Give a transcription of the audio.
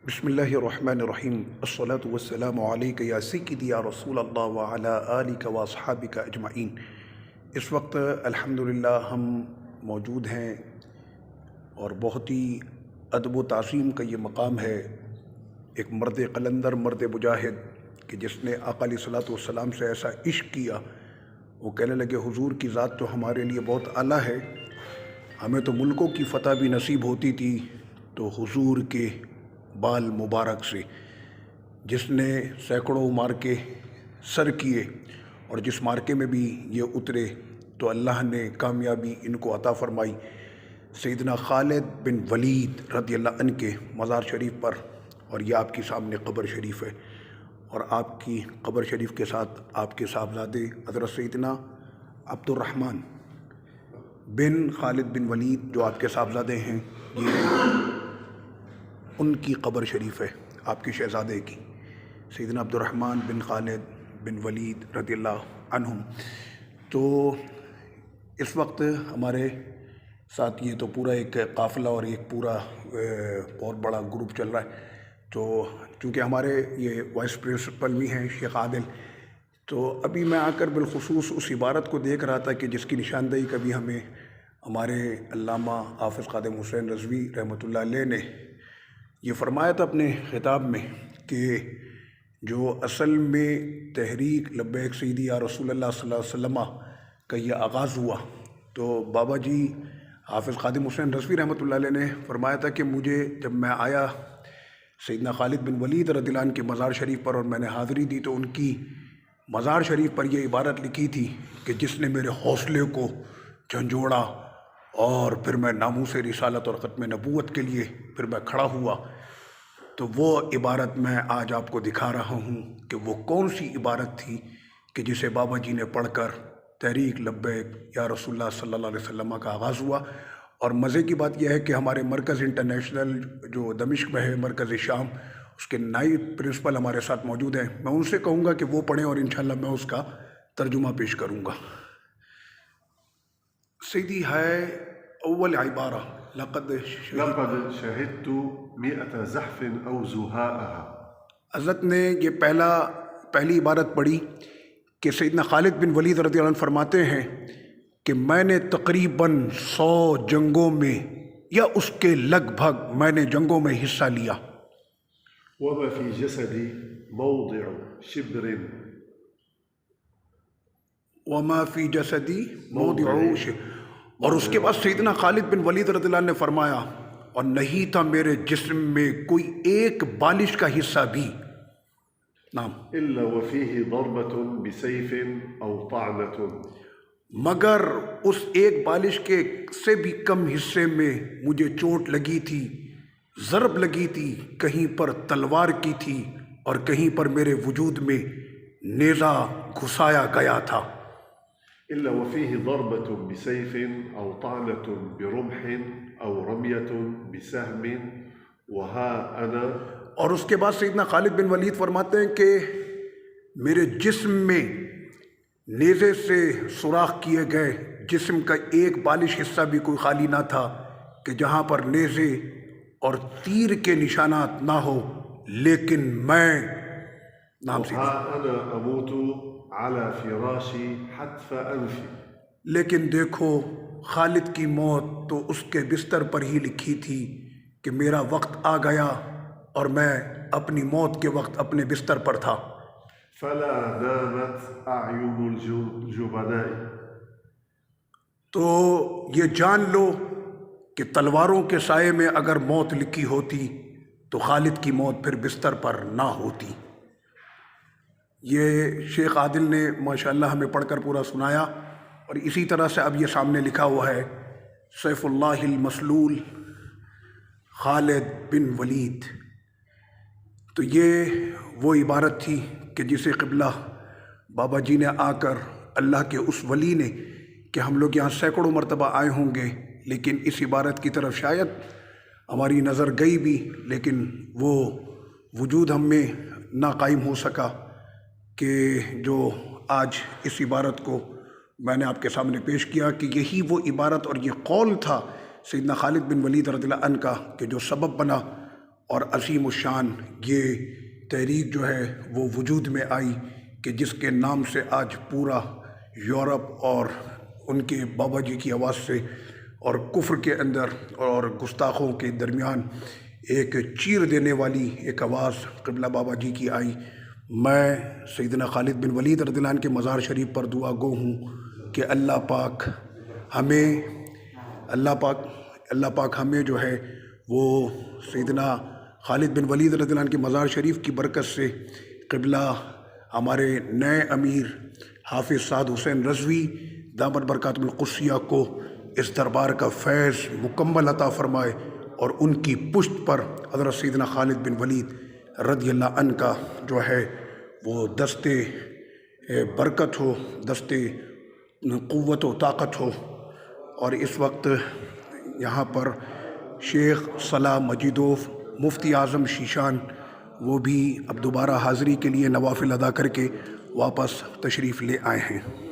بسم اللہ الرحمن الرحیم الصلاۃ والسلام علیک یا سیدی یا رسول اللہ وعلی آلک واصحابک اجمعین۔ اس وقت الحمدللہ ہم موجود ہیں اور بہت ہی ادب و تعظیم کا یہ مقام ہے ایک مرد قلندر، مرد مجاہد کہ جس نے آقا علیہ الصلاۃ والسلام سے ایسا عشق کیا، وہ کہنے لگے حضور کی ذات تو ہمارے لیے بہت اعلیٰ ہے، ہمیں تو ملکوں کی فتح بھی نصیب ہوتی تھی تو حضور کے بال مبارک سے، جس نے سینکڑوں مارکے سر کیے اور جس مارکے میں بھی یہ اترے تو اللہ نے کامیابی ان کو عطا فرمائی۔ سیدنا خالد بن ولید رضی اللہ عنہ کے مزار شریف پر، اور یہ آپ کی سامنے قبر شریف ہے، اور آپ کی قبر شریف کے ساتھ آپ کے صاحبزادے حضرت سیدنا عبد الرحمن بن خالد بن ولید جو آپ کے صاحبزادے ہیں، یہ ان کی قبر شریف ہے، آپ کی شہزادے کی، سیدنا عبد الرحمن بن خالد بن ولید رضی اللہ عنہم۔ تو اس وقت ہمارے ساتھ یہ تو پورا ایک قافلہ اور ایک پورا بہت بڑا گروپ چل رہا ہے، تو چونکہ ہمارے یہ وائس پرنسپل بھی ہیں شیخ عادل، تو ابھی میں آ کر بالخصوص اس عبارت کو دیکھ رہا تھا کہ جس کی نشاندہی کبھی ہمیں ہمارے علامہ حافظ خادم حسین رضوی رحمۃ اللہ علیہ نے یہ فرمایا تھا اپنے خطاب میں کہ جو اصل میں تحریک لبیک سیدی یا رسول اللہ صلی اللہ علیہ وسلم کا یہ آغاز ہوا، تو بابا جی حافظ خادم حسین رضوی رحمۃ اللہ علیہ نے فرمایا تھا کہ مجھے جب میں آیا سیدنا خالد بن ولید رضی اللہ عنہ کے مزار شریف پر اور میں نے حاضری دی تو ان کی مزار شریف پر یہ عبارت لکھی تھی کہ جس نے میرے حوصلے کو جھنجھوڑا اور پھر میں ناموس رسالت اور ختم نبوت کے لیے پھر میں کھڑا ہوا، تو وہ عبارت میں آج آپ کو دکھا رہا ہوں کہ وہ کون سی عبارت تھی کہ جسے بابا جی نے پڑھ کر تحریک لبیک یا رسول اللہ صلی اللہ علیہ وسلم کا آغاز ہوا۔ اور مزے کی بات یہ ہے کہ ہمارے مرکز انٹرنیشنل جو دمشق میں ہے، مرکز شام، اس کے نائب پرنسپل ہمارے ساتھ موجود ہیں، میں ان سے کہوں گا کہ وہ پڑھیں اور انشاءاللہ میں اس کا ترجمہ پیش کروں گا۔ سیدھی ہے اول عبارہ لقد شهدت 100 زحف أو زهاءها۔ حضرت نے یہ پہلی عبارت پڑھی کہ سیدنا خالد بن ولید رضی اللہ عنہ فرماتے ہیں کہ میں نے تقریباً 100 جنگوں میں یا اس کے لگ بھگ میں نے جنگوں میں حصہ لیا۔ وما في جسدي موضع شبر وما فی جسدی موضع شبر، اور اس کے بعد سیدنا خالد بن ولید رضی اللہ عنہ نے فرمایا اور نہیں تھا میرے جسم میں کوئی ایک بالش کا حصہ بھی، نام إلا وفيه ضربة بسيف أو طعنة، مگر اس ایک بالش کے سے بھی کم حصے میں مجھے چوٹ لگی تھی، ضرب لگی تھی، کہیں پر تلوار کی تھی اور کہیں پر میرے وجود میں نیزہ گھسایا گیا تھا۔ إلا وفيه ضربة بسيف أو طعنة برمح أو رمية بسهم وها أنا۔ اور اس کے بعد سیدنا خالد بن ولید فرماتے ہیں کہ میرے جسم میں نیزے سے سوراخ کیے گئے جسم کا ایک بالش حصہ بھی کوئی خالی نہ تھا کہ جہاں پر نیزے اور تیر کے نشانات نہ ہو، لیکن میں نام سے وها أنا أموت على فراشي حتف أنفي، لیکن دیکھو خالد کی موت تو اس کے بستر پر ہی لکھی تھی کہ میرا وقت آ گیا اور میں اپنی موت کے وقت اپنے بستر پر تھا۔ فلا نامت أعين الجبناء، تو یہ جان لو کہ تلواروں کے سائے میں اگر موت لکھی ہوتی تو خالد کی موت پھر بستر پر نہ ہوتی۔ یہ شیخ عادل نے ماشاءاللہ ہمیں پڑھ کر پورا سنایا، اور اسی طرح سے اب یہ سامنے لکھا ہوا ہے سیف اللہ المسلول خالد بن ولید۔ تو یہ وہ عبارت تھی کہ جسے قبلہ بابا جی نے آ کر اللہ کے اس ولی نے، کہ ہم لوگ یہاں سینکڑوں مرتبہ آئے ہوں گے لیکن اس عبارت کی طرف شاید ہماری نظر گئی بھی، لیکن وہ وجود ہم میں نہ قائم ہو سکا کہ جو آج اس عبارت کو میں نے آپ کے سامنے پیش کیا کہ یہی وہ عبارت اور یہ قول تھا سیدنا خالد بن ولید رضی اللہ عنہ کا کہ جو سبب بنا اور عظیم الشان یہ تحریک جو ہے وہ وجود میں آئی کہ جس کے نام سے آج پورا یورپ اور ان کے بابا جی کی آواز سے اور کفر کے اندر اور گستاخوں کے درمیان ایک چیر دینے والی ایک آواز قبلہ بابا جی کی آئی۔ میں سیدنا خالد بن ولید رضی اللہ عنہ کے مزار شریف پر دعا گو ہوں کہ اللہ پاک ہمیں جو ہے وہ سیدنا خالد بن ولید رضی اللہ عنہ کے مزار شریف کی برکت سے قبلہ ہمارے نئے امیر حافظ سعد حسین رضوی دامت برکاتہ القدسیہ کو اس دربار کا فیض مکمل عطا فرمائے اور ان کی پشت پر حضرت سیدنا خالد بن ولید رضی اللہ عنہ کا جو ہے وہ دستے برکت ہو، دستے قوت و طاقت ہو۔ اور اس وقت یہاں پر شیخ صلاح مجیدوف مفتی اعظم شیشان وہ بھی اب دوبارہ حاضری کے لیے نوافل ادا کر کے واپس تشریف لے آئے ہیں۔